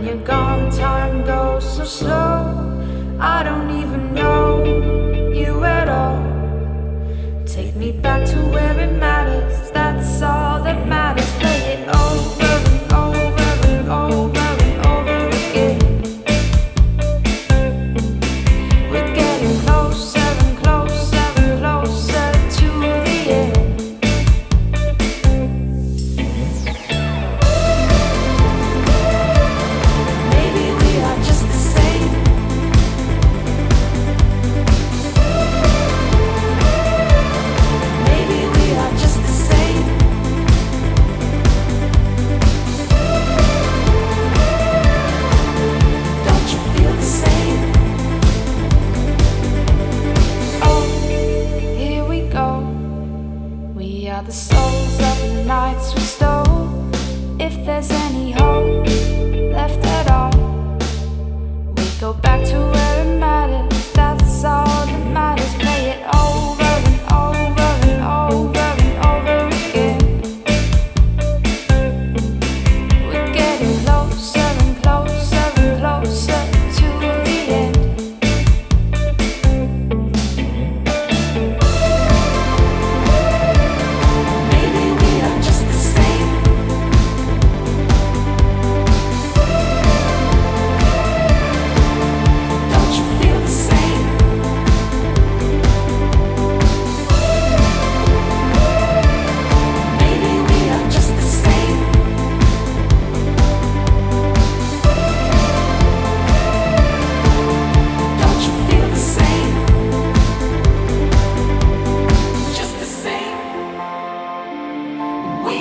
you're gone, time goes so slow. I don't even know you at all. Take me back to where it matters, that's all that matters. Play it over and over and over and over again. We're getting closer and closer and closer to the end. Maybe we are just the same. Maybe we are just the same. Don't you feel the same? Oh, here we go. We are the souls of the nights we stole. If there's any hope left at all, we go back to where it matters, that's all that matters. Play it over and over and over and over again. We're getting closer and closer and closer to the end. Maybe we are just the same. Don't you feel the same? Maybe we are just the same. Don't you feel the same? Just the same. We